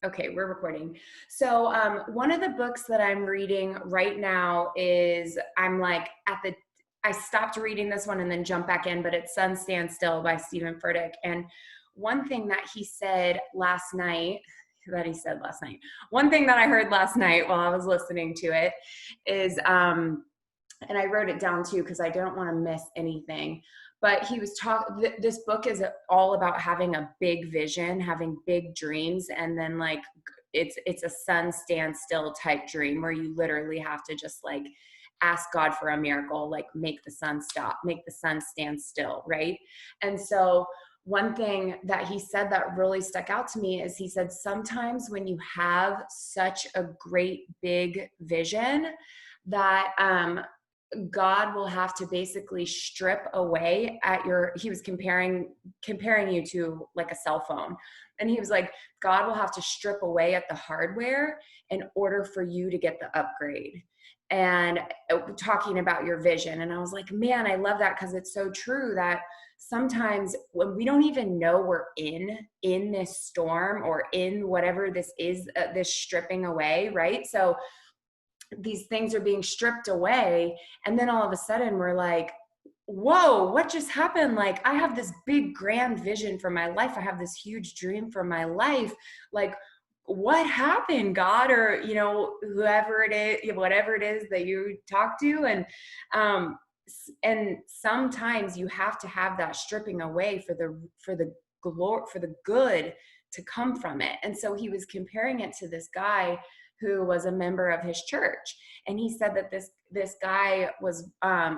Okay, we're recording. So, one of the books that I'm reading right now is I'm like I stopped reading this one and then jump back in, but it's Sun Stand Still by Stephen Furtick. And one thing that he said last night, one thing that I heard last night while I was listening to it is, and I wrote it down too because I don't want to miss anything. But he was talking. This book is all about having a big vision, having big dreams, and then like it's a sun stand still type dream where you literally have to just like ask God for a miracle, like make the sun stop, make the sun stand still, right? And so one thing that he said that really stuck out to me is he said sometimes when you have such a great big vision that God will have to basically strip away he was comparing you to like a cell phone. And he was like, God will have to strip away at the hardware in order for you to get the upgrade. And talking about your vision. And I was like, man, I love that because it's so true that sometimes when we don't even know we're in this storm or in whatever this is, this stripping away, right? So these things are being stripped away, and then all of a sudden we're like, whoa, what just happened? Like, I have this big grand vision for my life, I have this huge dream for my life, like what happened, God? Or whoever it is, whatever it is that you talk to. And sometimes you have to have that stripping away for the glory, for the good to come from it. And so he was comparing it to this guy who was a member of his church. And he said that this guy was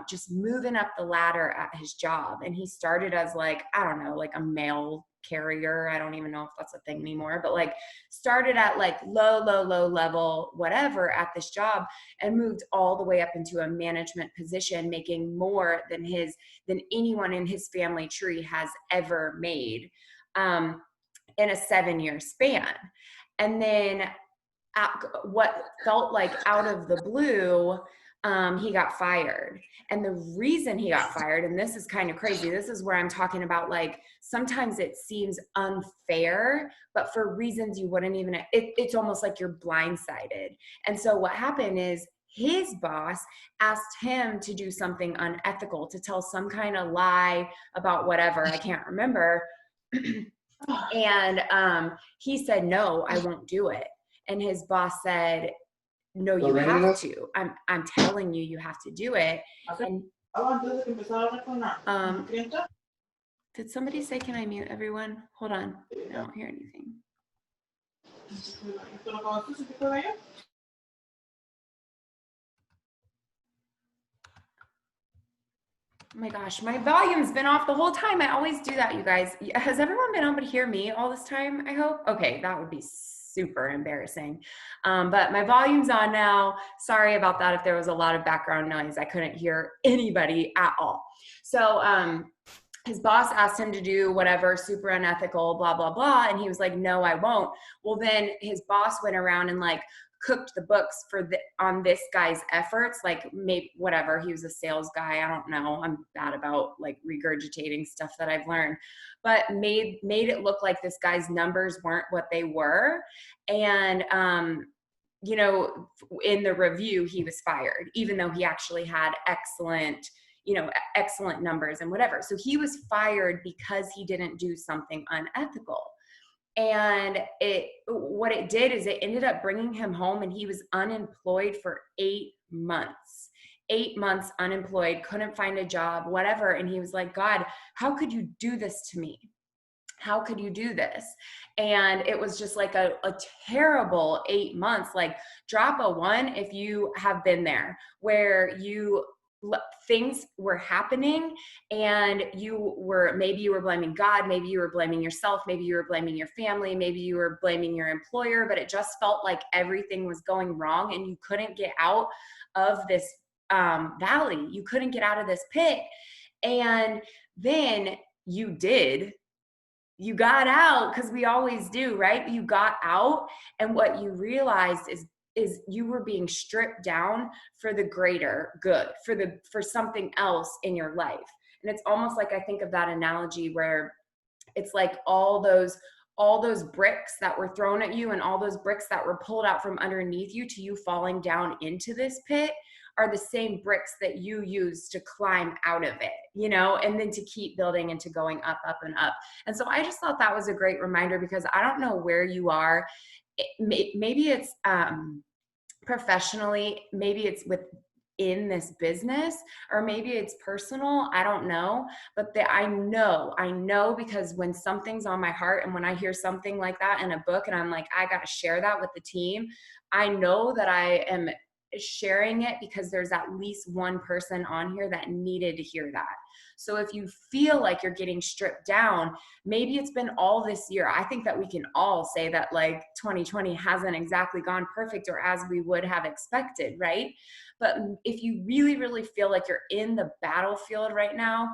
just moving up the ladder at his job. And he started as like, I don't know, like a mail carrier. I don't even know if that's a thing anymore, but like started at like low level, whatever, at this job, and moved all the way up into a management position, making more than anyone in his family tree has ever made in a 7-year span. And then what felt like out of the blue, he got fired. And the reason he got fired, and this is kind of crazy, this is where I'm talking about like sometimes it seems unfair, but for reasons you wouldn't even, it's almost like you're blindsided. And so what happened is his boss asked him to do something unethical, to tell some kind of lie about whatever, I can't remember. And he said, no, I won't do it. And his boss said, no, you have to. I'm telling you, you have to do it. And did somebody say, can I mute everyone? Hold on. I don't hear anything. Oh my gosh, my volume's been off the whole time. I always do that, you guys. Has everyone been able to hear me all this time, I hope? Okay, that would be super embarrassing. But my volume's on now. Sorry about that if there was a lot of background noise. I couldn't hear anybody at all. So his boss asked him to do whatever, super unethical, blah, blah, blah. And he was like, no, I won't. Well, then his boss went around and like cooked the books on this guy's efforts, like maybe whatever, he was a sales guy, I don't know, I'm bad about like regurgitating stuff that I've learned, but made it look like this guy's numbers weren't what they were. And in the review he was fired, even though he actually had excellent numbers and whatever. So he was fired because he didn't do something unethical. And what it did is it ended up bringing him home, and he was unemployed for 8 months. 8 months unemployed, couldn't find a job, whatever. And he was like, God, how could you do this to me? How could you do this? And it was just like a terrible 8 months. Like, drop a 1 if you have been there, where things were happening and maybe you were blaming God, maybe you were blaming yourself, maybe you were blaming your family, maybe you were blaming your employer, but it just felt like everything was going wrong and you couldn't get out of this valley. You couldn't get out of this pit. And then you got out, because we always do, right? You got out, and what you realized is you were being stripped down for the greater good, for something else in your life. And it's almost like, I think of that analogy where it's like all those all those bricks that were thrown at you and all those bricks that were pulled out from underneath you to you falling down into this pit are the same bricks that you use to climb out of it, you know, and then to keep building and to going up, up, and up. And so I just thought that was a great reminder, because I don't know where you are. Maybe it's professionally, maybe it's within this business, or maybe it's personal. I don't know. But I know because when something's on my heart and when I hear something like that in a book and I'm like, I got to share that with the team, I know that I am sharing it because there's at least one person on here that needed to hear that. So if you feel like you're getting stripped down, maybe it's been all this year. I think that we can all say that like 2020 hasn't exactly gone perfect or as we would have expected, right? But if you really, really feel like you're in the battlefield right now,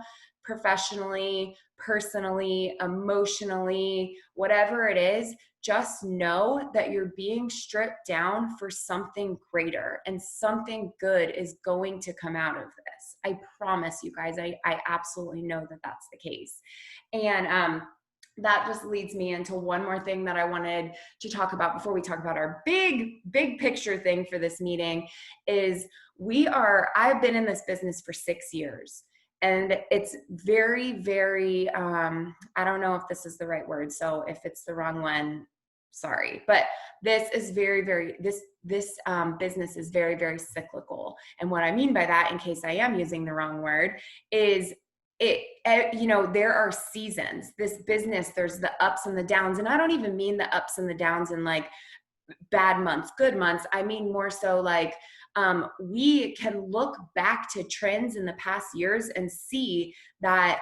professionally, personally, emotionally, whatever it is, just know that you're being stripped down for something greater, and something good is going to come out of this. I promise you guys, I absolutely know that that's the case. And that just leads me into one more thing that I wanted to talk about before we talk about our big picture thing for this meeting is I've been in this business for 6 years. And it's very, very, I don't know if this is the right word. So if it's the wrong one, sorry. But this is this business is very, very cyclical. And what I mean by that, in case I am using the wrong word, is there are seasons. This business, there's the ups and the downs. And I don't even mean the ups and the downs in like bad months, good months. I mean more so like, we can look back to trends in the past years and see that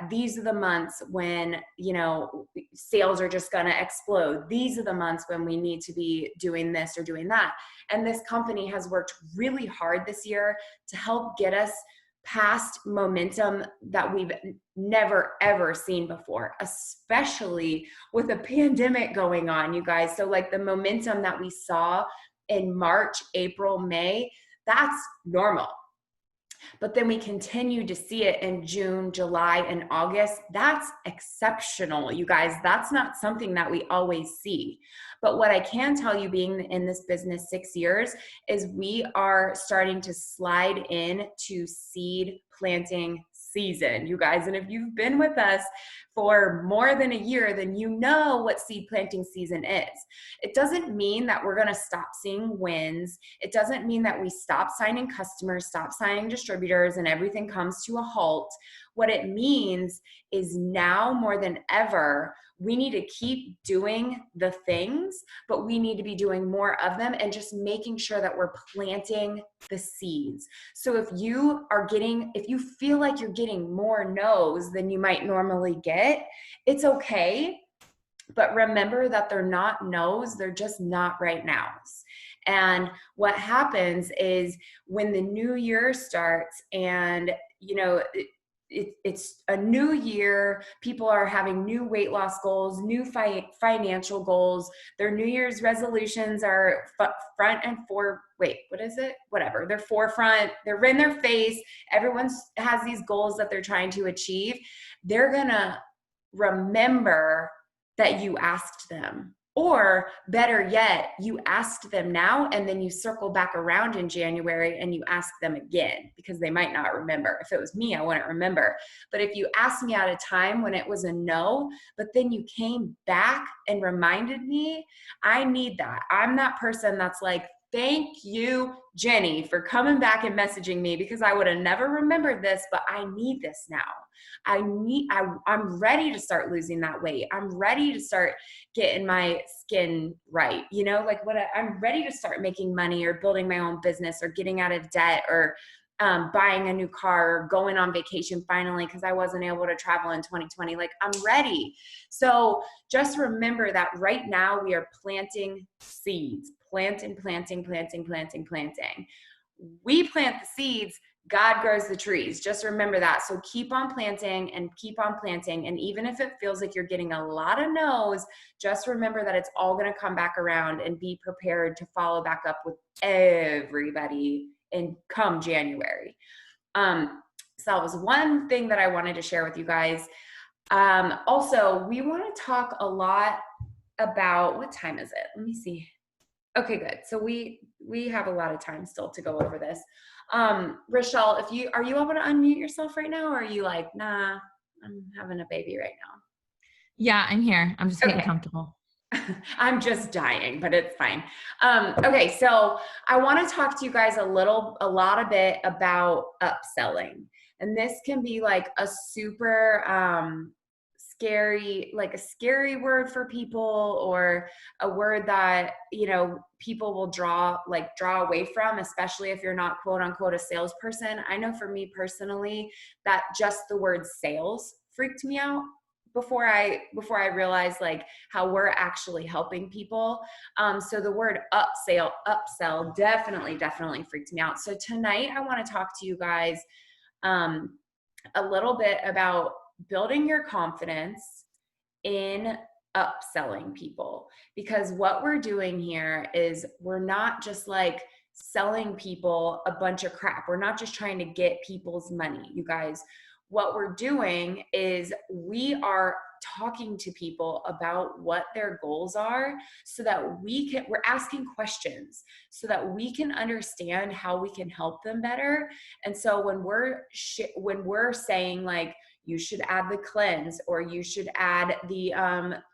these are the months when, you know, sales are just going to explode. These are the months when we need to be doing this or doing that. And this company has worked really hard this year to help get us past momentum that we've never ever seen before, especially with a pandemic going on, you guys. So like the momentum that we saw in March, April, May, that's normal. But then we continue to see it in June, July, and August. That's exceptional, you guys. That's not something that we always see. But what I can tell you, being in this business 6 years, is we are starting to slide into seed planting season, you guys. And if you've been with us for more than a year, then you know what seed planting season is. It doesn't mean that we're going to stop seeing wins. It doesn't mean that we stop signing customers, stop signing distributors, and everything comes to a halt. What it means is now more than ever, we need to keep doing the things, but we need to be doing more of them and just making sure that we're planting the seeds. So if you feel like you're getting more no's than you might normally get, it's okay. But remember that they're not no's, they're just not right nows. And what happens is when the new year starts and, you know, it's a new year, people are having new weight loss goals, new financial goals. Their New Year's resolutions are front and whatever. They're forefront, they're in their face. Everyone has these goals that they're trying to achieve. They're gonna remember that you asked them. Or better yet, you asked them now and then you circle back around in January and you ask them again, because they might not remember. If it was me, I wouldn't remember. But if you asked me at a time when it was a no, but then you came back and reminded me, I need that. I'm that person that's like, thank you, Jenny, for coming back and messaging me, because I would have never remembered this, but I need this now. I'm ready to start losing that weight. I'm ready to start getting my skin right. You know, like I'm ready to start making money or building my own business or getting out of debt or buying a new car or going on vacation finally, because I wasn't able to travel in 2020. Like, I'm ready. So just remember that right now we are planting seeds, planting. We plant the seeds, God grows the trees. Just remember that. So keep on planting and keep on planting. And even if it feels like you're getting a lot of no's, just remember that it's all going to come back around, and be prepared to follow back up with everybody and come January. So that was one thing that I wanted to share with you guys. Also, we want to talk a lot about, what time is it? Let me see. Okay, good. So we have a lot of time still to go over this. Rochelle, if you are you able to unmute yourself right now, or are you like, nah, I'm having a baby right Yeah, I'm here. I'm just now? getting Okay. comfortable. I'm just dying, but it's fine. Okay, so I want to talk to you guys a bit about upselling. And this can be like a super scary, like a scary word for people, or a word that, people will draw away from, especially if you're not quote unquote a salesperson. I know for me personally that just the word sales freaked me out before I realized like how we're actually helping people. So the word upsell definitely freaked me out. So tonight I want to talk to you guys um, a little bit about building your confidence in upselling people, because what we're doing here is we're not just like selling people a bunch of crap. We're not just trying to get people's money, you guys. What we're doing is we are talking to people about what their goals are, so that we're asking questions so that we can understand how we can help them better. And so when we're saying like, you should add the cleanse, or you should add the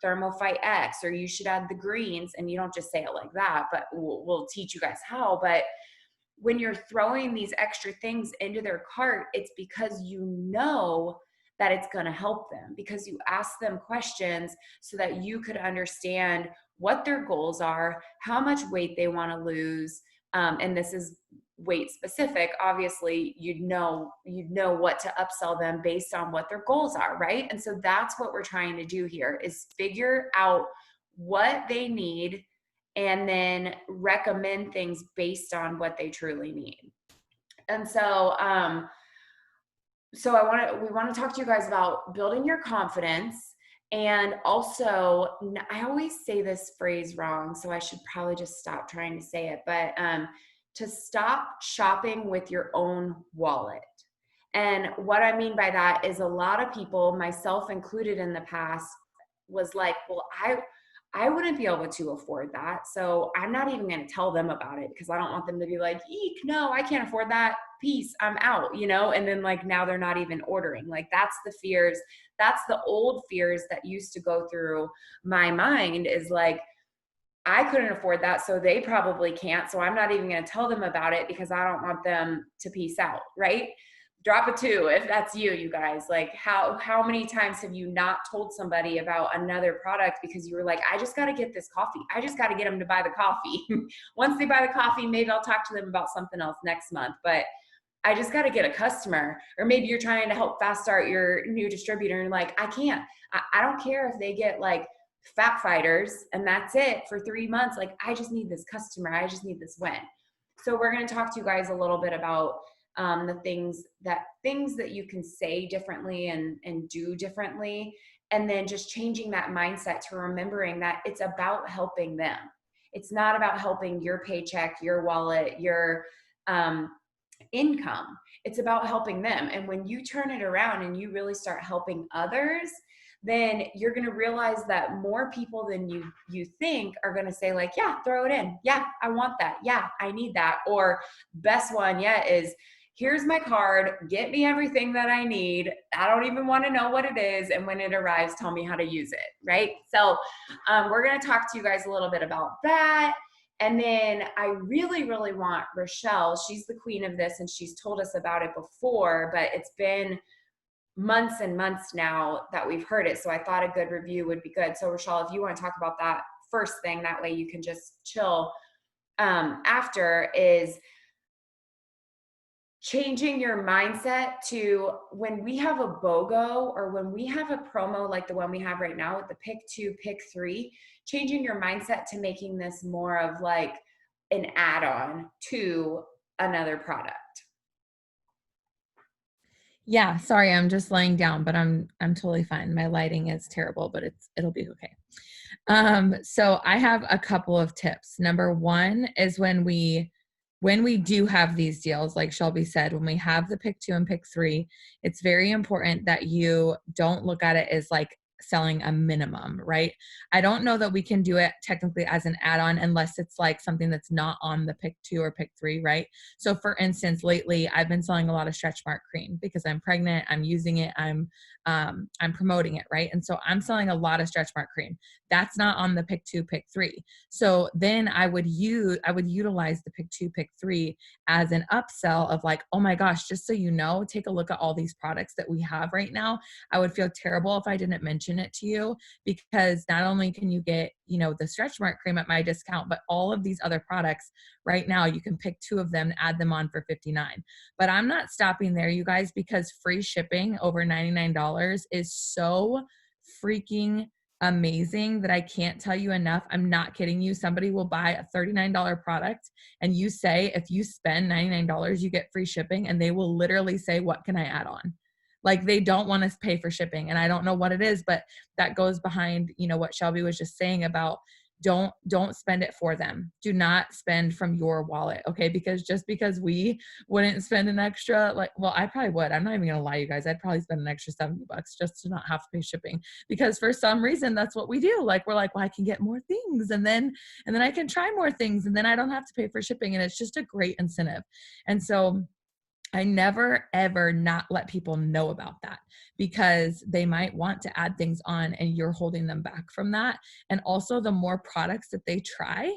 Thermophyte X, or you should add the greens, and you don't just say it like that, but we'll teach you guys how. But when you're throwing these extra things into their cart, it's because you know that it's going to help them, because you ask them questions so that you could understand what their goals are, how much weight they want to lose. And this is weight specific. Obviously, you'd know what to upsell them based on what their goals are, right? And so that's what we're trying to do here, is figure out what they need and then recommend things based on what they truly need. And so we want to talk to you guys about building your confidence. And also, I always say this phrase wrong, so I should probably just stop trying to say it, but to stop shopping with your own wallet. And what I mean by that is, a lot of people, myself included in the past, was like, well, I wouldn't be able to afford that. So I'm not even going to tell them about it, because I don't want them to be like, eek, no, I can't afford that. Peace, I'm out. And then like now they're not even ordering. Like that's the fears. That's the old fears that used to go through my mind, is like, I couldn't afford that, so they probably can't. So I'm not even going to tell them about it, because I don't want them to peace out, right? Drop a 2 if that's you guys. Like how many times have you not told somebody about another product because you were like, I just got to get this coffee. I just got to get them to buy the coffee. Once they buy the coffee, maybe I'll talk to them about something else next month. But I just got to get a customer. Or maybe you're trying to help fast start your new distributor, and you're like, I can't. I don't care if they get like fat fighters and that's it for 3 months. Like, I just need this customer. I just need this win. So we're going to talk to you guys a little bit about the things that you can say differently and do differently. And then just changing that mindset to remembering that it's about helping them. It's not about helping your paycheck, your wallet, your income. It's about helping them. And when you turn it around and you really start helping others, then you're going to realize that more people than you think are going to say like, yeah, throw it in. Yeah, I want that. Yeah, I need that. Or best one yet is, here's my card, get me everything that I need. I don't even want to know what it is. And when it arrives, tell me how to use it. Right. So we're going to talk to you guys a little bit about that. And then I really, really want Rochelle, she's the queen of this and she's told us about it before, but it's been months and months now that we've heard it. So I thought a good review would be good. So Rochelle, if you want to talk about that first thing, that way you can just chill after, is changing your mindset to, when we have a BOGO or when we have a promo like the one we have right now with the pick 2, pick 3, changing your mindset to making this more of like an add-on to another product. Yeah, sorry, I'm just laying down, but I'm totally fine. My lighting is terrible, but it'll be okay. So I have a couple of tips. Number one is, when we when we do have these deals, like Shelby said, when we have the pick two and pick three, it's very important that you don't look at it as like selling a minimum, right? I don't know that we can do it technically as an add-on unless it's like something that's not on the pick two or pick three, right? So for instance, lately I've been selling a lot of stretch mark cream because I'm pregnant, I'm using it, I'm promoting it, right? And so I'm selling a lot of stretch mark cream. That's not on the pick two, pick three. So then I would utilize the pick two, pick three as an upsell of like, oh my gosh, just so you know, take a look at all these products that we have right now. I would feel terrible if I didn't mention it to you, because not only can you get, the stretch mark cream at my discount, but all of these other products right now, you can pick two of them and add them on for $59. But I'm not stopping there, you guys, because free shipping over $99 is so freaking amazing that I can't tell you enough. I'm not kidding you. Somebody will buy a $39 product and you say, if you spend $99, you get free shipping, and they will literally say, what can I add on? Like, they don't want to pay for shipping. And I don't know what it is, but that goes behind, what Shelby was just saying about don't spend it for them. Do not spend from your wallet. Okay. Because just because we wouldn't spend an extra, like, well, I probably would. I'm not even gonna lie, you guys. I'd probably spend an extra $70 just to not have to pay shipping, because for some reason that's what we do. Like, we're like, well, I can get more things, and then I can try more things, and then I don't have to pay for shipping. And it's just a great incentive. And so I never ever not let people know about that, because they might want to add things on and you're holding them back from that. And also, the more products that they try,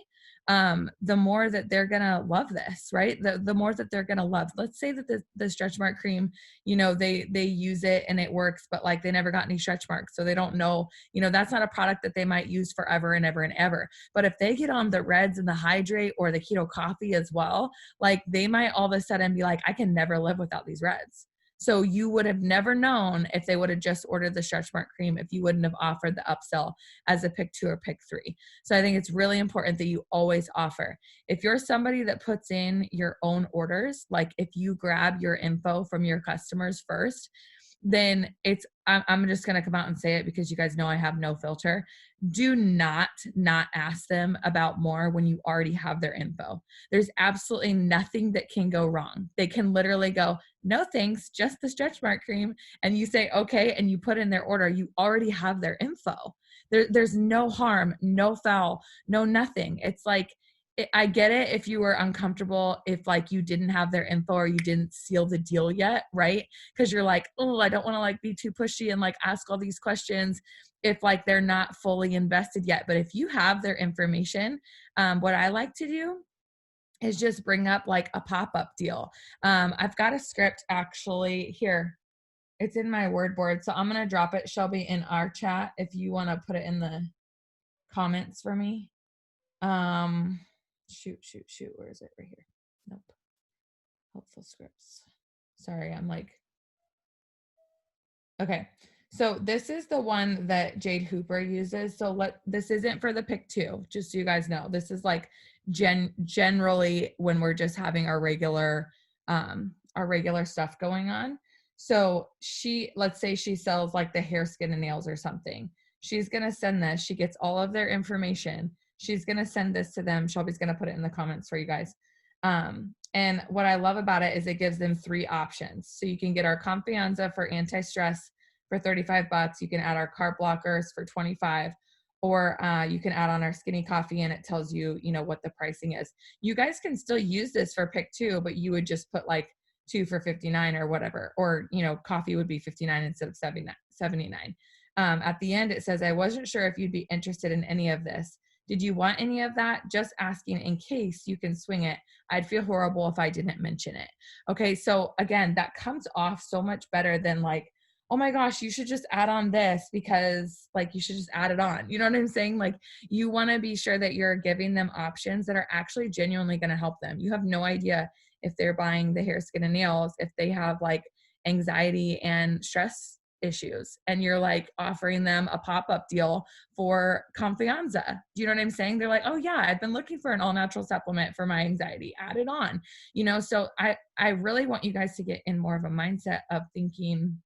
the more that they're gonna love this, right? The more that they're gonna love. Let's say that the stretch mark cream, they use it and it works, but like they never got any stretch marks, so they don't know. That's not a product that they might use forever and ever and ever. But if they get on the Reds and the Hydrate or the Keto Coffee as well, like they might all of a sudden be like, I can never live without these Reds. So you would have never known if they would have just ordered the stretch mark cream, if you wouldn't have offered the upsell as a pick two or pick three. So I think it's really important that you always offer. If you're somebody that puts in your own orders, like if you grab your info from your customers first, then I'm just going to come out and say it, because you guys know I have no filter. Do not ask them about more when you already have their info. There's absolutely nothing that can go wrong. They can literally go, no thanks, just the stretch mark cream. And you say, okay, and you put in their order. You already have their info. There's no harm, no foul, no nothing. It's like, I get it if you were uncomfortable, if like you didn't have their info or you didn't seal the deal yet, right? Because you're like, oh, I don't want to like be too pushy and like ask all these questions if like they're not fully invested yet. But if you have their information, what I like to do is just bring up like a pop-up deal. I've got a script actually here. It's in my word board. So I'm going to drop it, Shelby, in our chat if you want to put it in the comments for me. Shoot. Where is it? Right here. Nope. Helpful scripts. Sorry, I'm like, okay. So this is the one that Jade Hooper uses. So this isn't for the pick two, just so you guys know. This is like generally when we're just having our regular stuff going on. So let's say she sells like the hair, skin, and nails or something. She's going to send this. She gets all of their information. She's going to send this to them. Shelby's going to put it in the comments for you guys. And what I love about it is it gives them 3 options. So you can get our Confianza for anti-stress for $35. You can add our carb blockers for $25, or you can add on our skinny coffee and it tells you, what the pricing is. You guys can still use this for pick 2, but you would just put like 2 for $59 or whatever, or, coffee would be $59 instead of $79. At the end, it says, I wasn't sure if you'd be interested in any of this. Did you want any of that? Just asking in case you can swing it. I'd feel horrible if I didn't mention it. Okay, so again, that comes off so much better than like, oh my gosh, you should just add on this because like you should just add it on. You know what I'm saying? Like you want to be sure that you're giving them options that are actually genuinely going to help them. You have no idea if they're buying the hair, skin, and nails, if they have like anxiety and stress issues, and you're like offering them a pop-up deal for Confianza. Do you know what I'm saying? They're like, oh yeah, I've been looking for an all-natural supplement for my anxiety. Add it on. So I really want you guys to get in more of a mindset of thinking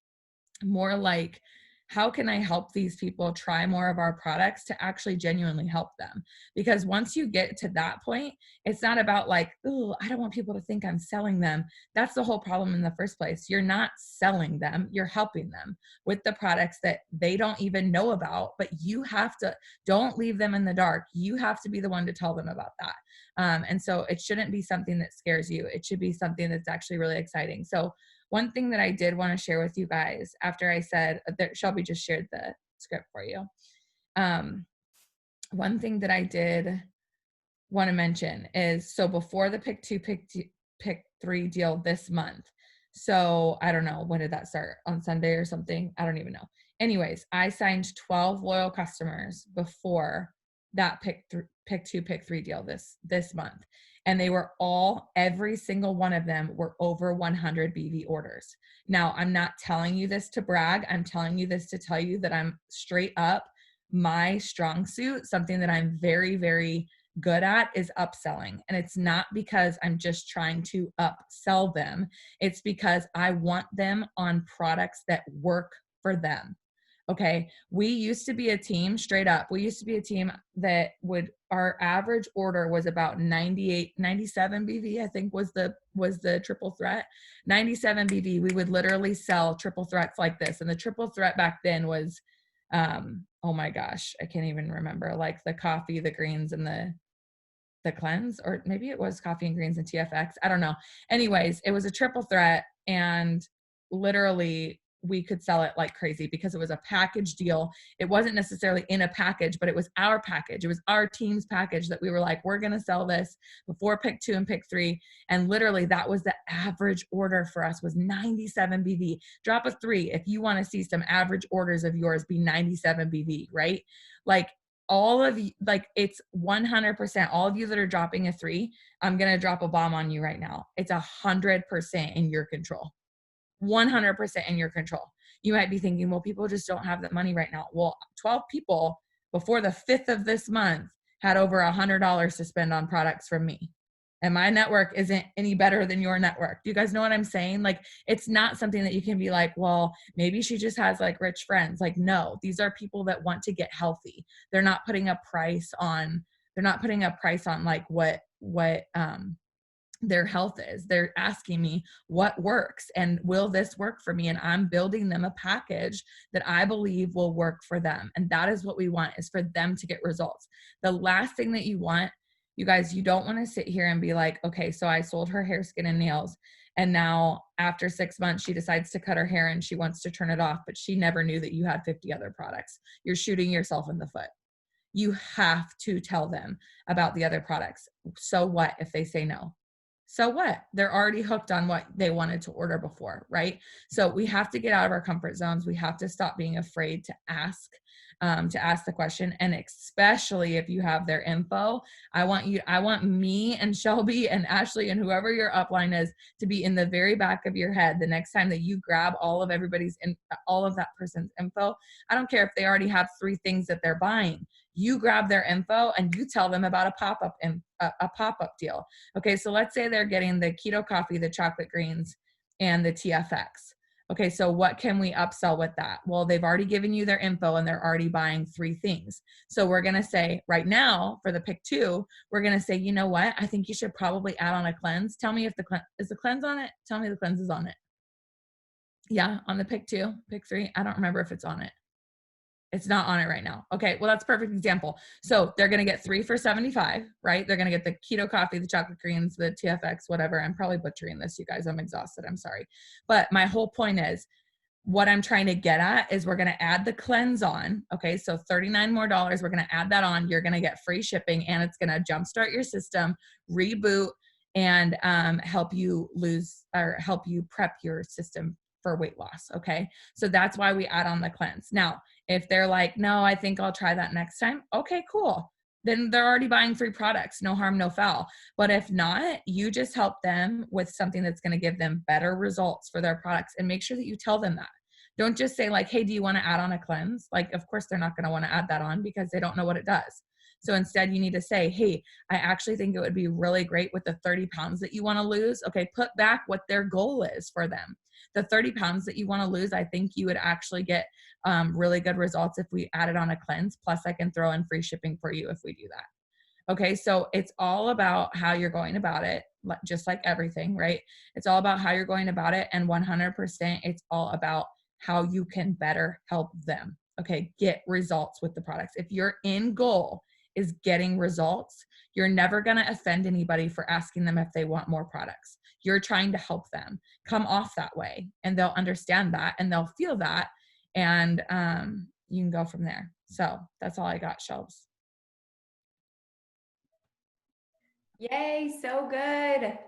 more like how can I help these people try more of our products to actually genuinely help them? Because once you get to that point, it's not about like, oh, I don't want people to think I'm selling them. That's the whole problem in the first place. You're not selling them, you're helping them with the products that they don't even know about, but you have to, don't leave them in the dark. You have to be the one to tell them about that. And so it shouldn't be something that scares you. It should be something that's actually really exciting. So one thing that I did want to share with you guys after I said that Shelby just shared the script for you. One thing that I did want to mention is, so before the pick 2, pick 3 deal this month. So I don't know, when did that start? On Sunday or something? I don't even know. Anyways, I signed 12 loyal customers before that pick 2, pick 3 deal this month. And they were all, every single one of them were over 100 BV orders. Now, I'm not telling you this to brag. I'm telling you this to tell you that I'm straight up, my strong suit, something that I'm very, very good at, is upselling. And it's not because I'm just trying to upsell them. It's because I want them on products that work for them. Okay. We used to be a team, straight up. We used to be a team that our average order was about 97 BV, I think was the triple threat. 97 BV. We would literally sell triple threats like this. And the triple threat back then was, oh my gosh, I can't even remember, like the coffee, the greens, and the cleanse, or maybe it was coffee and greens and TFX. I don't know. Anyways, it was a triple threat, and literally we could sell it like crazy because it was a package deal. It wasn't necessarily in a package, but it was our package. It was our team's package that we were like, we're going to sell this before pick 2 and pick 3. And literally that was the average order for us, was 97 BV. Drop a 3 if you want to see some average orders of yours be 97 BV, right? Like, all of you, like, it's 100%, all of you that are dropping a 3, I'm going to drop a bomb on you right now. It's 100% in your control. 100% in your control. You might be thinking, well, people just don't have the money right now. Well, 12 people before the 5th of this month had over $100 to spend on products from me. And my network isn't any better than your network. Do you guys know what I'm saying? Like, it's not something that you can be like, well, maybe she just has like rich friends. Like, no, these are people that want to get healthy. They're not putting a price on like what their health is. They're asking me what works and will this work for me? And I'm building them a package that I believe will work for them. And that is what we want, is for them to get results. The last thing that you want, you guys, you don't want to sit here and be like, okay, so I sold her hair, skin, and nails, and now after 6 months, she decides to cut her hair and she wants to turn it off, but she never knew that you had 50 other products. You're shooting yourself in the foot. You have to tell them about the other products. So what if they say no? So what? They're already hooked on what they wanted to order before, right? So we have to get out of our comfort zones. We have to stop being afraid to ask the question. And especially if you have their info, I want me and Shelby and Ashley and whoever your upline is to be in the very back of your head the next time that you grab all of that person's info. I don't care if they already have 3 things that they're buying. You grab their info and you tell them about a pop-up deal. Okay, so let's say they're getting the keto coffee, the chocolate greens, and the TFX. Okay, so what can we upsell with that? Well, they've already given you their info and they're already buying 3 things. So we're going to say right now for the pick 2, we're going to say, you know what? I think you should probably add on a cleanse. Tell me if is the cleanse on it? Tell me the cleanse is on it. Yeah, on the pick 2, pick 3. I don't remember if it's on it. It's not on it right now. Okay, well, that's a perfect example. So they're going to get 3 for $75, right? They're going to get the keto coffee, the chocolate greens, the TFX, whatever. I'm probably butchering this, you guys. I'm exhausted. I'm sorry. But my whole point is, what I'm trying to get at is we're going to add the cleanse on. Okay, so $39 more. We're going to add that on. You're going to get free shipping, and it's going to jumpstart your system, reboot, and help you prep your system for weight loss. Okay, so that's why we add on the cleanse. Now, if they're like, no, I think I'll try that next time. Okay, cool. Then they're already buying 3 products. No harm, no foul. But if not, you just help them with something that's going to give them better results for their products, and make sure that you tell them that. Don't just say like, hey, do you want to add on a cleanse? Like, of course, they're not going to want to add that on because they don't know what it does. So instead you need to say, hey, I actually think it would be really great with the 30 pounds that you want to lose. Okay, put back what their goal is for them. The 30 pounds that you want to lose, I think you would actually get really good results if we added on a cleanse. Plus, I can throw in free shipping for you if we do that. Okay, so it's all about how you're going about it, just like everything, right? It's all about how you're going about it. And 100%, it's all about how you can better help them. Okay, get results with the products. If your end goal is getting results, you're never going to offend anybody for asking them if they want more products. You're trying to help them come off that way, and they'll understand that and they'll feel that. And you can go from there. So that's all I got, Shelves. Yay, so good.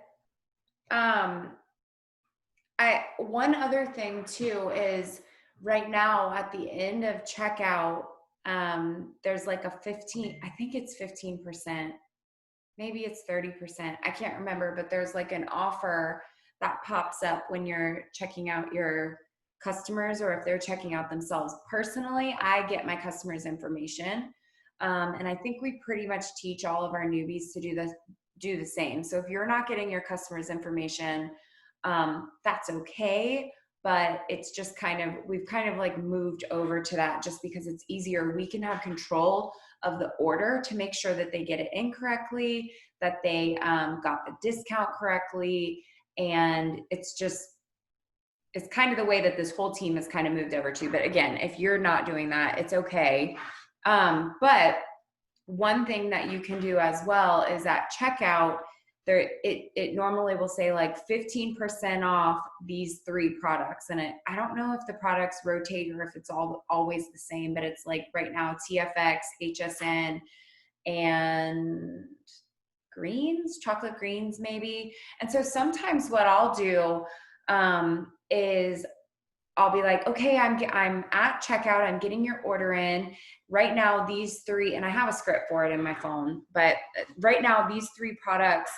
One other thing too is right now at the end of checkout, there's like a 15, I think it's 15%, maybe it's 30%. I can't remember, but there's like an offer that pops up when you're checking out your customers or if they're checking out themselves. Personally, I get my customers' information. And I think we pretty much teach all of our newbies to do the same. So if you're not getting your customers' information, that's okay. But it's just we've kind of like moved over to that just because it's easier. We can have control of the order to make sure that they get it in correctly, that they got the discount correctly. And it's kind of the way that this whole team has kind of moved over to. But again, if you're not doing that, it's okay. But one thing that you can do as well is at checkout, it normally will say like 15% off these 3 products. And I don't know if the products rotate or if it's always the same, but it's like right now TFX, HSN, and chocolate greens maybe. And so sometimes what I'll do is I'll be like, okay, I'm at checkout. I'm getting your order in right now. These 3, and I have a script for it in my phone, but right now these 3 products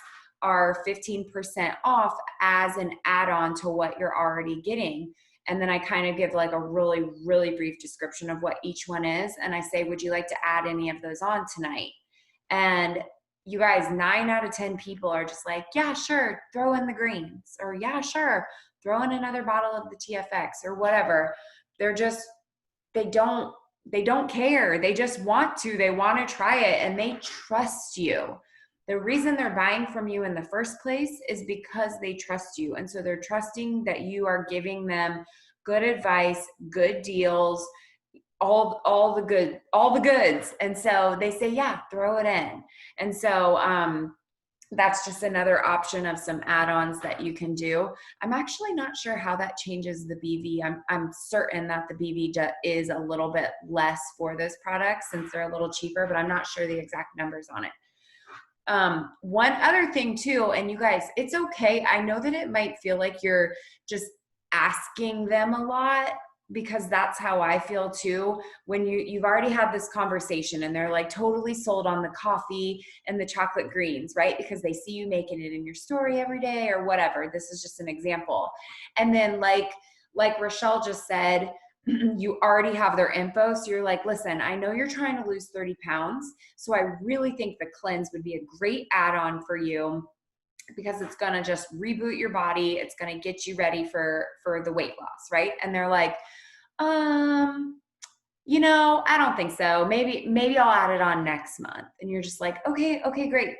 are 15% off as an add-on to what you're already getting. And then I kind of give like a really, really brief description of what each one is. And I say, would you like to add any of those on tonight? And you guys, 9 out of 10 people are just like, yeah, sure, throw in the greens, or yeah, sure, throw in another bottle of the TFX or whatever. They don't care. They just want to try it, and they trust you. The reason they're buying from you in the first place is because they trust you. And so they're trusting that you are giving them good advice, good deals, all the goods. And so they say, yeah, throw it in. And so that's just another option of some add-ons that you can do. I'm actually not sure how that changes the BV. I'm certain that the BV is a little bit less for those products since they're a little cheaper, but I'm not sure the exact numbers on it. One other thing too, and you guys, it's okay. I know that it might feel like you're just asking them a lot, because that's how I feel too. When you've already had this conversation and they're like totally sold on the coffee and the chocolate greens, right? Because they see you making it in your story every day or whatever. This is just an example. And then like Rochelle just said, you already have their info. So you're like, listen, I know you're trying to lose 30 pounds. So I really think the cleanse would be a great add-on for you, because it's going to just reboot your body. It's going to get you ready for the weight loss. Right. And they're like, I don't think so. Maybe I'll add it on next month. And you're just like, okay, great.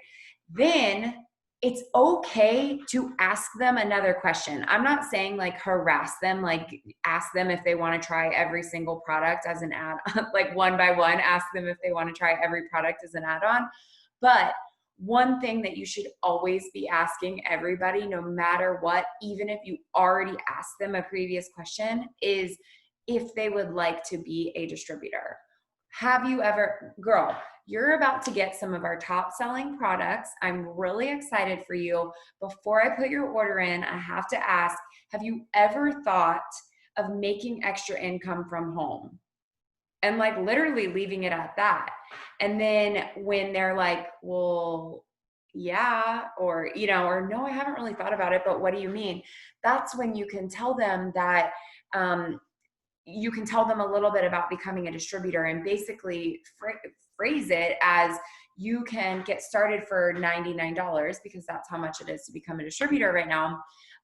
Then it's okay to ask them another question. I'm not saying like harass them, like ask them if they want to try every single product as an add-on, like one by one, ask them if they want to try every product as an add-on. But one thing that you should always be asking everybody, no matter what, even if you already asked them a previous question, is if they would like to be a distributor. Have you ever, girl, you're about to get some of our top selling products. I'm really excited for you. Before I put your order in, I have to ask, have you ever thought of making extra income from home? And like literally leaving it at that. And then when they're like, well, yeah, or no, I haven't really thought about it, but what do you mean? That's when you can tell them that, you can tell them a little bit about becoming a distributor. And basically phrase it as you can get started for $99 because that's how much it is to become a distributor right now.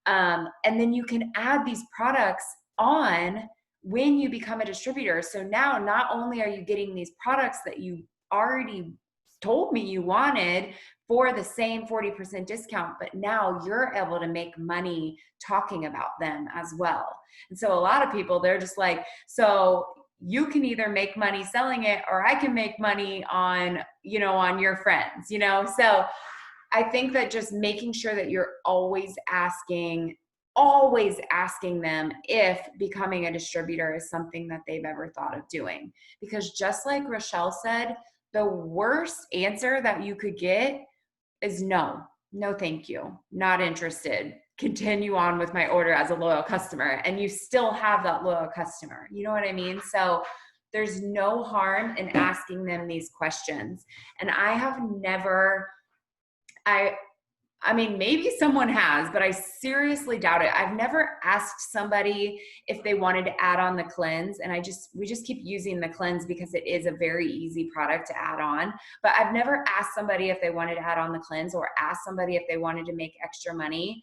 And then you can add these products on when you become a distributor. So now not only are you getting these products that you already told me you wanted for the same 40% discount, but now you're able to make money talking about them as well. And so a lot of people, they're just like, so you can either make money selling it or I can make money on, on your friends, So I think that just making sure that you're always asking them if becoming a distributor is something that they've ever thought of doing. Because just like Rochelle said, the worst answer that you could get is no, thank you, not interested. Continue on with my order as a loyal customer. And you still have that loyal customer. You know what I mean? So there's no harm in asking them these questions. And I have never, I mean, maybe someone has, but I seriously doubt it. I've never asked somebody if they wanted to add on the cleanse. And we just keep using the cleanse because it is a very easy product to add on. But I've never asked somebody if they wanted to add on the cleanse or asked somebody if they wanted to make extra money.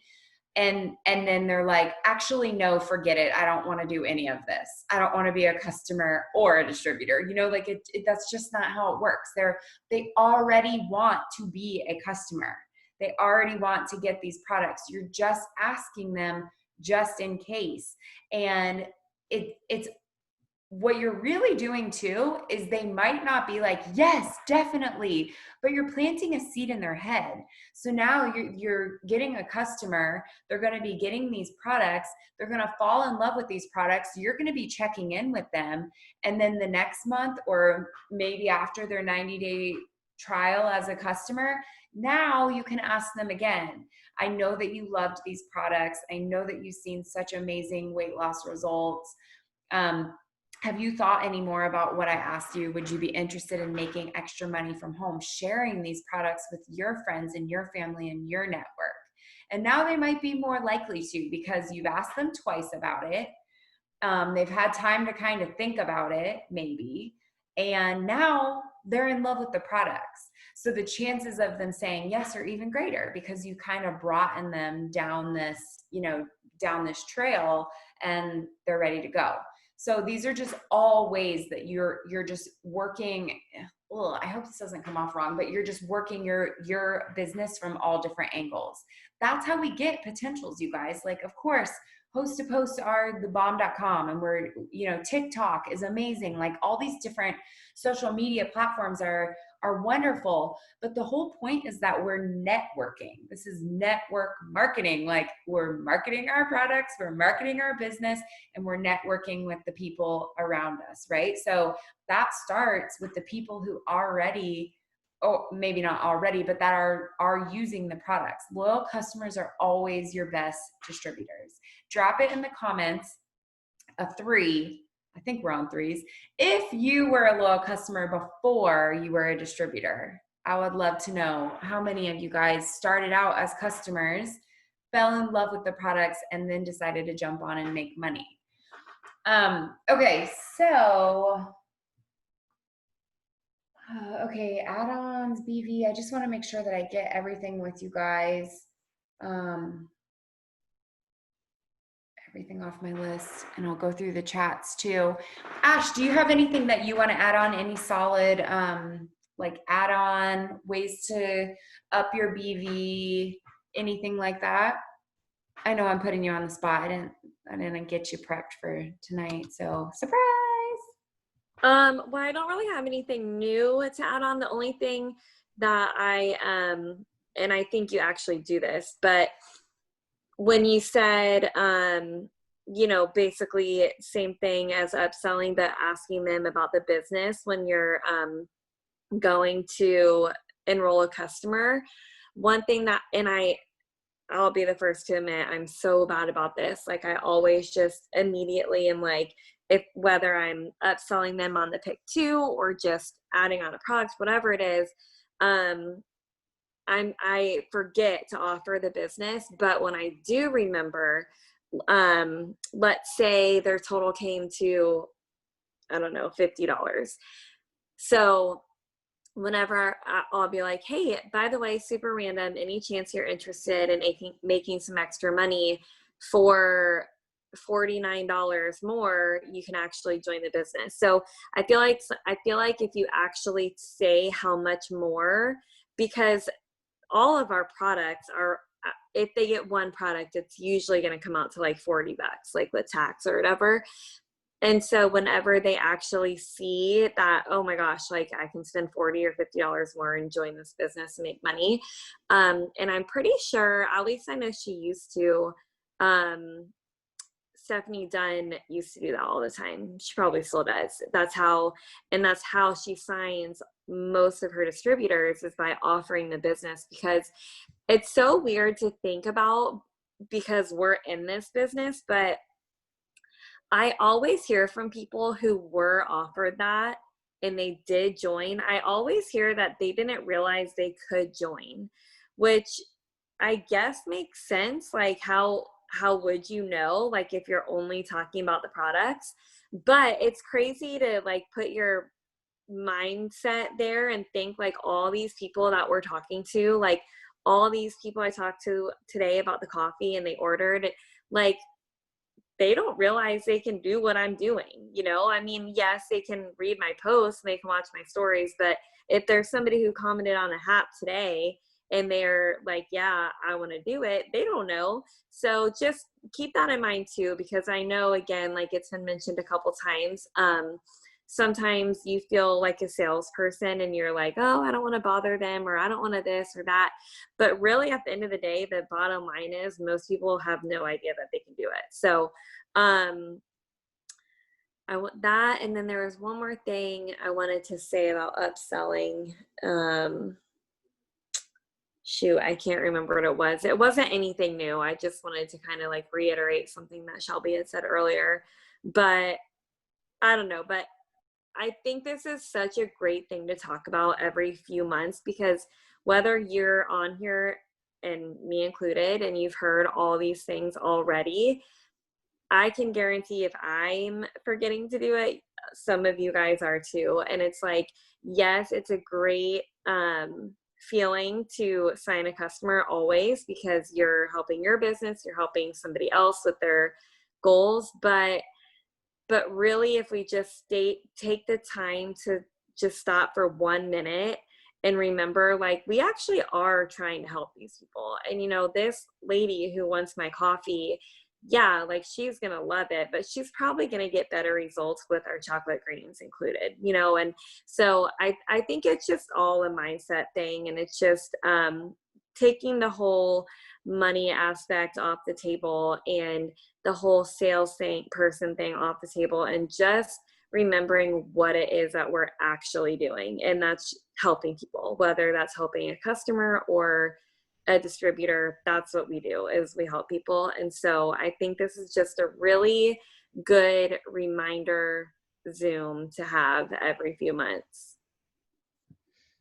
And then they're like, actually, no, forget it. I don't want to do any of this. I don't want to be a customer or a distributor. That's just not how it works. They already want to be a customer. They already want to get these products. You're just asking them just in case. And it's what you're really doing too is they might not be like, yes, definitely, but you're planting a seed in their head. So now you're getting a customer. They're going to be getting these products. They're going to fall in love with these products. You're going to be checking in with them. And then the next month, or maybe after their 90-day trial as a customer, now you can ask them again. I know that you loved these products. I know that you've seen such amazing weight loss results. Have you thought any more about what I asked you? Would you be interested in making extra money from home, sharing these products with your friends and your family and your network? And now they might be more likely to because you've asked them twice about it. They've had time to kind of think about it, maybe. And now they're in love with the products. So the chances of them saying yes are even greater because you kind of brought in them down this trail and they're ready to go. So these are just all ways that you're just working. Well, I hope this doesn't come off wrong, but you're just working your business from all different angles. That's how we get potentials, you guys. Like, of course, host to post are thebomb.com, and we're, TikTok is amazing. Like all these different social media platforms are wonderful. But the whole point is that we're networking. This is network marketing. Like we're marketing our products, we're marketing our business, and we're networking with the people around us, right? So that starts with the people who already, or maybe not already, but that are using the products. Loyal customers are always your best distributors. Drop it in the comments, a 3. I think we're on 3s. If you were a loyal customer before you were a distributor, I would love to know how many of you guys started out as customers, fell in love with the products, and then decided to jump on and make money. Okay, so, add-ons, BV. I just want to make sure that I get everything with you guys. Everything off my list, and I'll go through the chats too. Ash, do you have anything that you want to add on? Any solid like add-on ways to up your BV, anything like that? I know I'm putting you on the spot. I didn't get you prepped for tonight, so surprise. Well, I don't really have anything new to add on. The only thing that I and I think you actually do this, but when you said, basically same thing as upselling, but asking them about the business when you're going to enroll a customer, one thing that, and I'll be the first to admit, I'm so bad about this. Like I always just immediately am like, whether I'm upselling them on the pick 2 or just adding on a product, whatever it is, I forget to offer the business, but when I do remember, let's say their total came to, I don't know, $50. So whenever I'll be like, hey, by the way, super random, any chance you're interested in making some extra money for $49 more, you can actually join the business. So I feel like if you actually say how much more, because all of our products are, if they get one product, it's usually going to come out to like $40, like with tax or whatever. And so whenever they actually see that, oh my gosh, like I can spend $40 or $50 more and join this business and make money. And I'm pretty sure, at least I know she used to, Stephanie Dunn used to do that all the time. She probably still does. That's how she signs most of her distributors, is by offering the business, because it's so weird to think about because we're in this business, but I always hear from people who were offered that and they did join. I always hear that they didn't realize they could join, which I guess makes sense. Like how would you know, like if you're only talking about the products? But it's crazy to like put your mindset there and think like all these people that we're talking to, like all these people I talked to today about the coffee and they ordered, like they don't realize they can do what I'm doing. I mean, yes, they can read my posts and they can watch my stories, but if there's somebody who commented on a hat today and they're like, yeah, I want to do it, they don't know. So just keep that in mind too, because I know, again, like it's been mentioned a couple times, sometimes you feel like a salesperson and you're like, oh, I don't want to bother them, or I don't want to this or that. But really at the end of the day, the bottom line is most people have no idea that they can do it. So I want that. And then there was one more thing I wanted to say about upselling. Shoot, I can't remember what it was. It wasn't anything new. I just wanted to kind of like reiterate something that Shelby had said earlier, but I don't know. But I think this is such a great thing to talk about every few months, because whether you're on here, and me included, and you've heard all these things already, I can guarantee if I'm forgetting to do it, some of you guys are too. And it's like, yes, it's a great feeling to sign a customer always, because you're helping your business, you're helping somebody else with their goals. But really, if we just take the time to just stop for 1 minute and remember, like, we actually are trying to help these people. And, this lady who wants my coffee, yeah, like she's going to love it, but she's probably going to get better results with our chocolate greens included, and so I think it's just all a mindset thing. And it's just taking the whole money aspect off the table and the whole sales person thing off the table, and just remembering what it is that we're actually doing. And that's helping people, whether that's helping a customer or a distributor. That's what we do, is we help people. And so I think this is just a really good reminder Zoom to have every few months.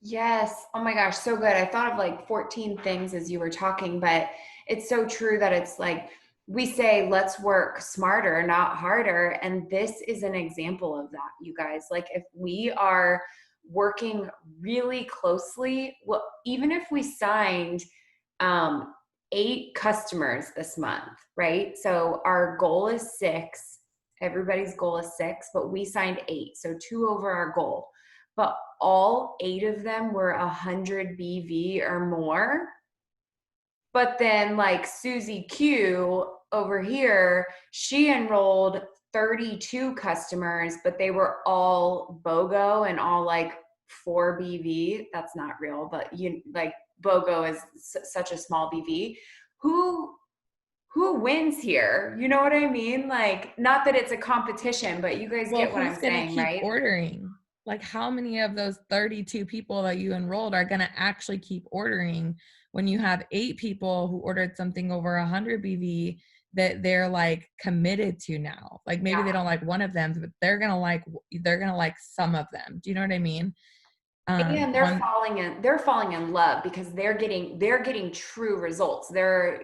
Yes. Oh my gosh, so good. I thought of like 14 things as you were talking, but it's so true that it's like we say, let's work smarter, not harder. And this is an example of that, you guys. Like if we are working really closely, well, even if we signed 8 customers this month, right? So our goal is 6. Everybody's goal is 6, but we signed 8. So 2 over our goal. But all 8 of them were 100 BV or more. But then like Susie Q over here, she enrolled 32 customers, but they were all BOGO and all like 4 BV. That's not real, but like BOGO is such a small BV. Who wins here? You know what I mean? Like, not that it's a competition, but you guys get what I'm saying, right? Keep ordering? Like, how many of those 32 people that you enrolled are going to actually keep ordering when you have 8 people who ordered something over 100 BV that they're like committed to now? Like maybe they don't like one of them, but they're going to like some of them. Do you know what I mean? And they're falling in love because they're getting true results. They're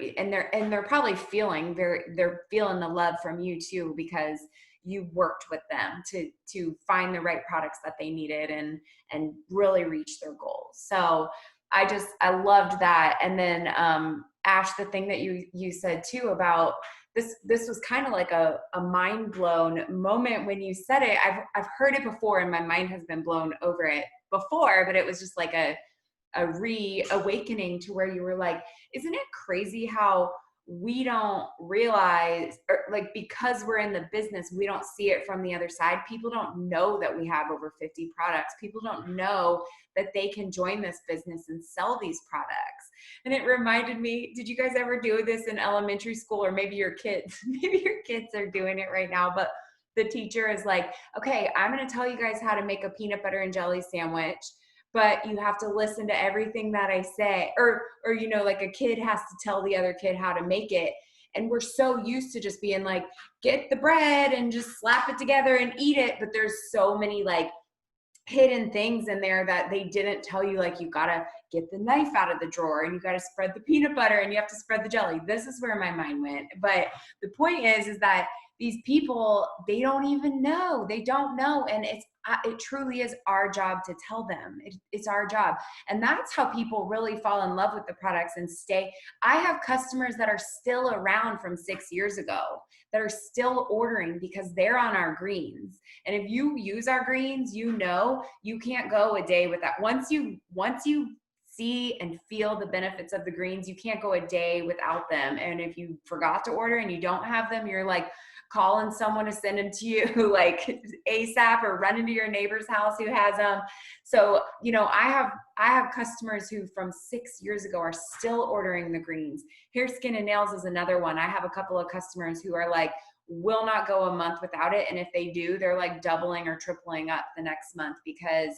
probably feeling the love from you too, because you worked with them to find the right products that they needed and really reach their goals. So I loved that. And then Ash, the thing that you said too about this was kind of like a mind blown moment when you said it. I've heard it before and my mind has been blown over it before, but it was just like a reawakening to where you were like, isn't it crazy how we don't realize, or like, because we're in the business, we don't see it from the other side. People don't know that we have over 50 products. People don't know that they can join this business and sell these products. And it reminded me, did you guys ever do this in elementary school? Or maybe your kids, maybe your kids are doing it right now, but the teacher is like, okay, I'm going to tell you guys how to make a peanut butter and jelly sandwich, but you have to listen to everything that I say. Or you know, like a kid has to tell the other kid how to make it. And we're so used to just being like, get the bread and just slap it together and eat it. But there's so many like hidden things in there that they didn't tell you. Like, you gotta get the knife out of the drawer and you gotta spread the peanut butter and you have to spread the jelly. This is where my mind went. But the point is that these people, they don't even know. They don't know. And it truly is our job to tell them. It's our job. And that's how people really fall in love with the products and stay. I have customers that are still around from 6 years ago that are still ordering because they're on our greens. And if you use our greens, you know, you can't go a day without. Once you see and feel the benefits of the greens, you can't go a day without them. And if you forgot to order and you don't have them, you're like calling someone to send them to you like ASAP, or running to your neighbor's house who has them. So, you know, I have customers who from 6 years ago are still ordering the greens. Hair, Skin, and Nails is another one. I have a couple of customers who are like, will not go a month without it. And if they do, they're like doubling or tripling up the next month because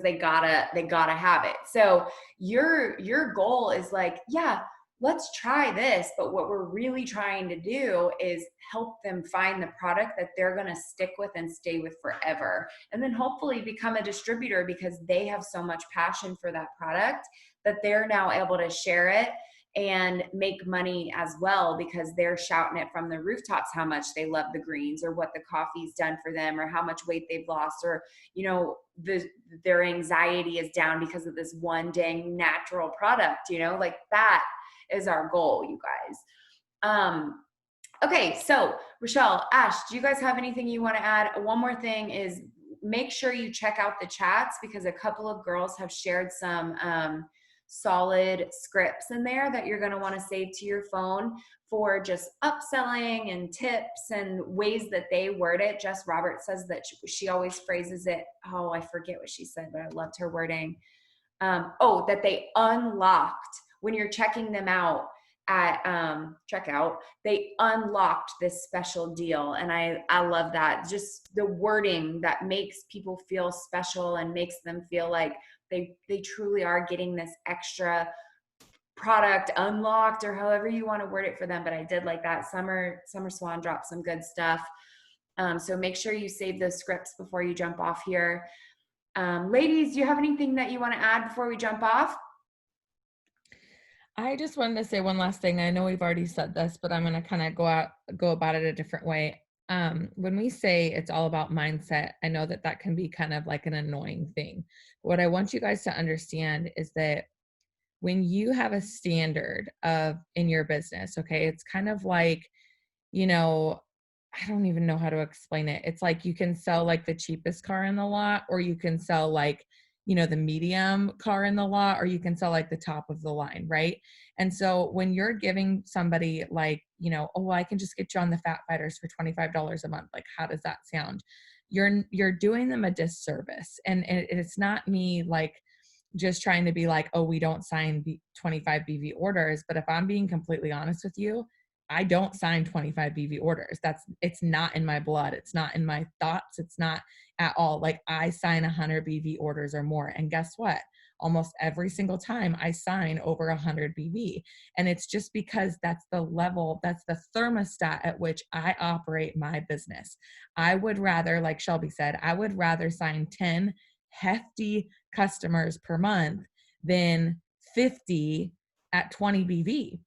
they gotta have it. So your goal is like, yeah, let's try this. But what we're really trying to do is help them find the product that they're going to stick with and stay with forever. And then hopefully become a distributor because they have so much passion for that product that they're now able to share it and make money as well, because they're shouting it from the rooftops how much they love the greens, or what the coffee's done for them, or how much weight they've lost, or, you know, their anxiety is down because of this one dang natural product, you know, like that is our goal, you guys. Okay, so Rochelle, Ash, do you guys have anything you want to add? One more thing is, make sure you check out the chats, because a couple of girls have shared some solid scripts in there that you're going to want to save to your phone for just upselling and tips and ways that they word it. Jess Roberts says that she always phrases it. Oh, I forget what she said, but I loved her wording. That they unlocked when you're checking them out at checkout, they unlocked this special deal. And I love that. Just the wording that makes people feel special and makes them feel like they truly are getting this extra product unlocked, or however you want to word it for them. But I did like that. Summer Swan dropped some good stuff. So make sure you save those scripts before you jump off here. Ladies, do you have anything that you want to add before we jump off? I just wanted to say one last thing. I know we've already said this, but I'm going to kind of go about it a different way. When we say it's all about mindset, I know that can be kind of like an annoying thing. What I want you guys to understand is that when you have a standard in your business, okay, it's kind of like, you know, I don't even know how to explain it. It's like you can sell like the cheapest car in the lot, or you can sell like, you know, the medium car in the lot, or you can sell like the top of the line, right? And so when you're giving somebody like, you know, oh, I can just get you on the Fat Fighters for $25 a month. Like, how does that sound? You're doing them a disservice. And it's not me like just trying to be like, oh, we don't sign 25 BV orders. But if I'm being completely honest with you, I don't sign 25 BV orders. It's not in my blood. It's not in my thoughts. It's not at all. Like, I sign 100 BV orders or more. And guess what? Almost every single time I sign over 100 BV. And it's just because that's the level, that's the thermostat at which I operate my business. I would rather, like Shelby said, I would rather sign 10 hefty customers per month than 50 at 20 BV.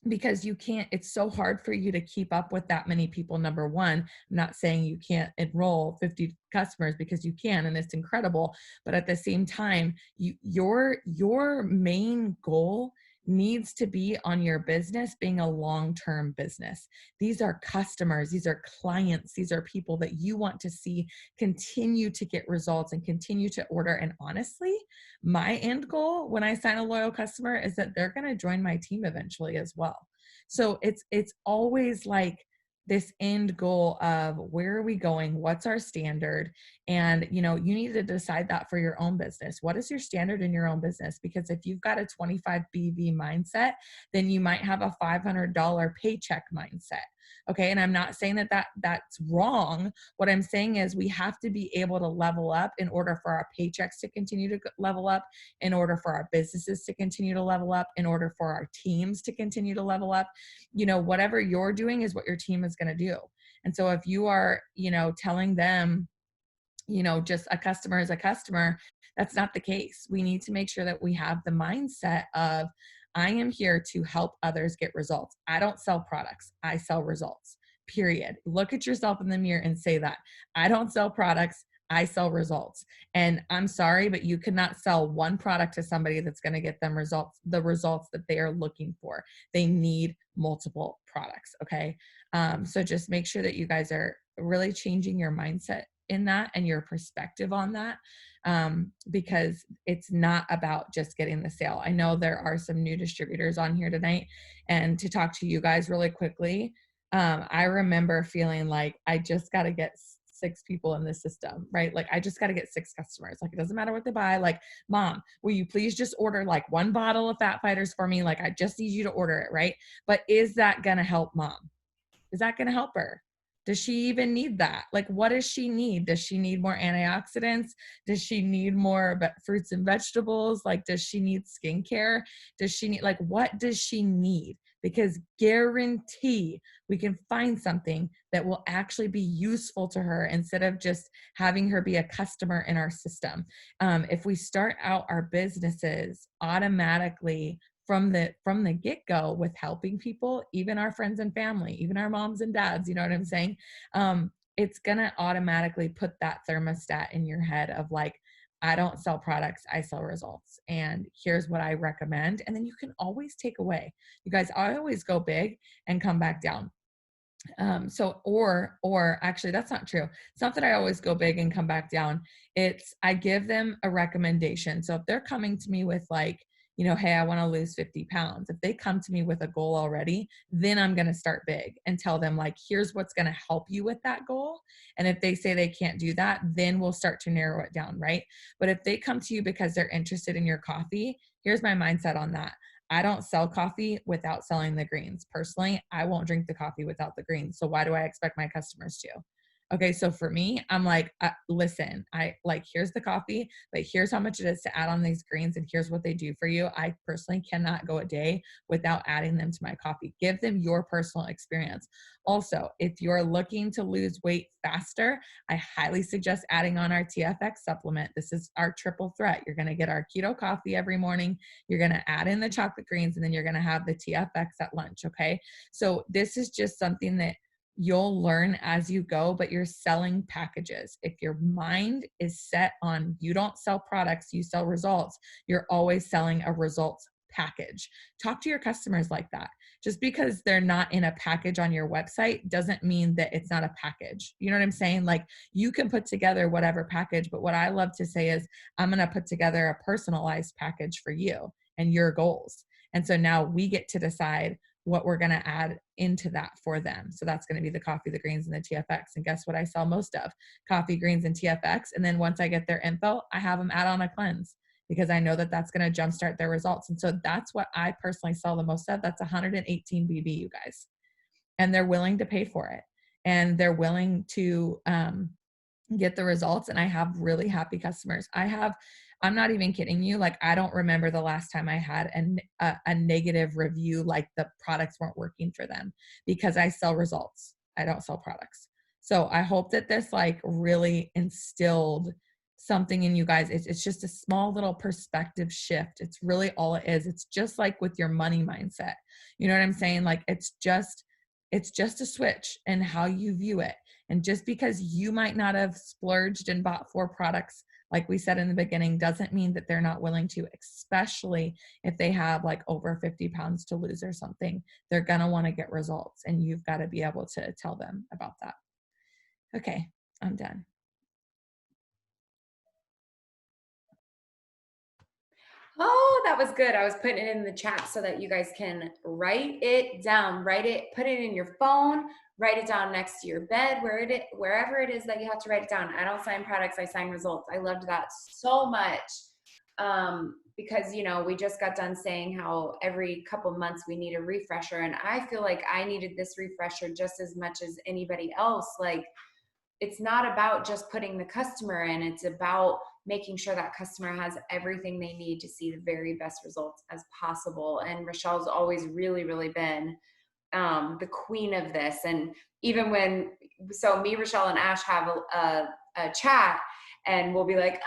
because you can't, it's so hard for you to keep up with that many people. Number one, I'm not saying you can't enroll 50 customers, because you can, and it's incredible. But at the same time, your main goal needs to be on your business being a long-term business. These are customers, these are clients, these are people that you want to see continue to get results and continue to order. And honestly, my end goal when I sign a loyal customer is that they're going to join my team eventually as well. So it's always like this end goal of where are we going? What's our standard? And, you know, you need to decide that for your own business. What is your standard in your own business? Because if you've got a 25 BV mindset, then you might have a $500 paycheck mindset. Okay. And I'm not saying that's wrong. What I'm saying is we have to be able to level up in order for our paychecks to continue to level up, in order for our businesses to continue to level up, in order for our teams to continue to level up. You know, whatever you're doing is what your team is going to do. And so if you are, you know, telling them, you know, just a customer is a customer, that's not the case. We need to make sure that we have the mindset of, I am here to help others get results. I don't sell products, I sell results, period. Look at yourself in the mirror and say that. I don't sell products, I sell results. And I'm sorry, but you cannot sell one product to somebody that's going to get them results, the results that they are looking for. They need multiple products. Okay. So just make sure that you guys are really changing your mindset in that and your perspective on that, because it's not about just getting the sale. I know there are some new distributors on here tonight, and to talk to you guys really quickly, I remember feeling like I just got to get 6 people in the system, right? Like I just got to get 6 customers. Like it doesn't matter what they buy. Like, mom, will you please just order like 1 bottle of Fat Fighters for me? Like I just need you to order it, right? But is that going to help mom? Is that going to help her? Does she even need that? Like, what does she need? Does she need more antioxidants? Does she need more fruits and vegetables? Like, does she need skincare? Does she need, like, what does she need? Because guarantee we can find something that will actually be useful to her instead of just having her be a customer in our system. If we start out our businesses automatically from the get-go with helping people, even our friends and family, even our moms and dads, you know what I'm saying? It's going to automatically put that thermostat in your head of like, I don't sell products, I sell results. And here's what I recommend. And then you can always take away. You guys, I always go big and come back down. Or actually that's not true. It's not that I always go big and come back down. It's, I give them a recommendation. So if they're coming to me with like, you know, hey, I want to lose 50 pounds. If they come to me with a goal already, then I'm going to start big and tell them like, here's what's going to help you with that goal. And if they say they can't do that, then we'll start to narrow it down. Right. But if they come to you because they're interested in your coffee, here's my mindset on that. I don't sell coffee without selling the greens. Personally, I won't drink the coffee without the greens. So why do I expect my customers to? Okay, so for me, I'm like, listen, I like, here's the coffee, but here's how much it is to add on these greens, and here's what they do for you. I personally cannot go a day without adding them to my coffee. Give them your personal experience. Also, if you're looking to lose weight faster, I highly suggest adding on our TFX supplement. This is our triple threat. You're going to get our keto coffee every morning. You're going to add in the chocolate greens, and then you're going to have the TFX at lunch. Okay. So this is just something that you'll learn as you go, but you're selling packages. If your mind is set on you don't sell products, you sell results, you're always selling a results package. Talk to your customers like that. Just because they're not in a package on your website doesn't mean that it's not a package. You know what I'm saying? Like you can put together whatever package, but what I love to say is I'm going to put together a personalized package for you and your goals. And so now we get to decide what we're going to add into that for them. So that's going to be the coffee, the greens, and the TFX. And guess what I sell most of? Coffee, greens, and TFX. And then once I get their info, I have them add on a cleanse because I know that that's going to jumpstart their results. And so that's what I personally sell the most of. That's 118 BB, you guys. And they're willing to pay for it. And they're willing to get the results. And I have really happy customers. I'm not even kidding you. Like, I don't remember the last time I had a negative review, like the products weren't working for them, because I sell results. I don't sell products. So I hope that this like really instilled something in you guys. It's just a small little perspective shift. It's really all it is. It's just like with your money mindset. You know what I'm saying? Like it's just a switch in how you view it. And just because you might not have splurged and bought 4 products, like we said in the beginning, doesn't mean that they're not willing to, especially if they have like over 50 pounds to lose or something. They're going to want to get results, and you've got to be able to tell them about that. Okay, I'm done. Oh, that was good. I was putting it in the chat so that you guys can write it down. Put it in your phone, write it down next to your bed, wherever it is that you have to write it down. I don't sign products, I sign results. I loved that so much. Because, you know, we just got done saying how every couple months we need a refresher. And I feel like I needed this refresher just as much as anybody else. Like, it's not about just putting the customer in, it's about making sure that customer has everything they need to see the very best results as possible. And Rochelle's always really, really been the queen of this. And even so me, Rochelle, and Ash have a chat, and we'll be like,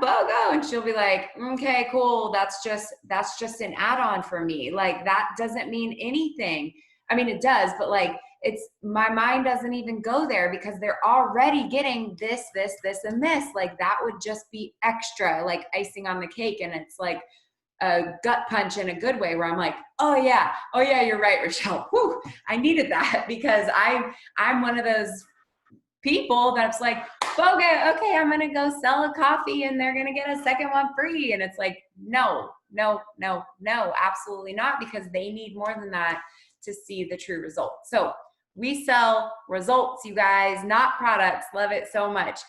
BOGO. And she'll be like, okay, cool. That's just an add-on for me. Like, that doesn't mean anything. I mean, it does, but like, my mind doesn't even go there because they're already getting this, and this. Like, that would just be extra, like icing on the cake. And it's like a gut punch in a good way, where I'm like, oh yeah, you're right, Rochelle. Whew, I needed that, because I'm one of those people that's like, okay, I'm gonna go sell a coffee and they're gonna get a second one free. And it's like, no, absolutely not, because they need more than that to see the true results. So we sell results, you guys, not products. Love it so much.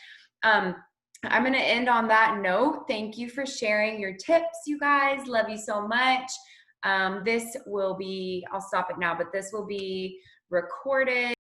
I'm going to end on that note. Thank you for sharing your tips, you guys. Love you so much. This will be, I'll stop it now, but this will be recorded.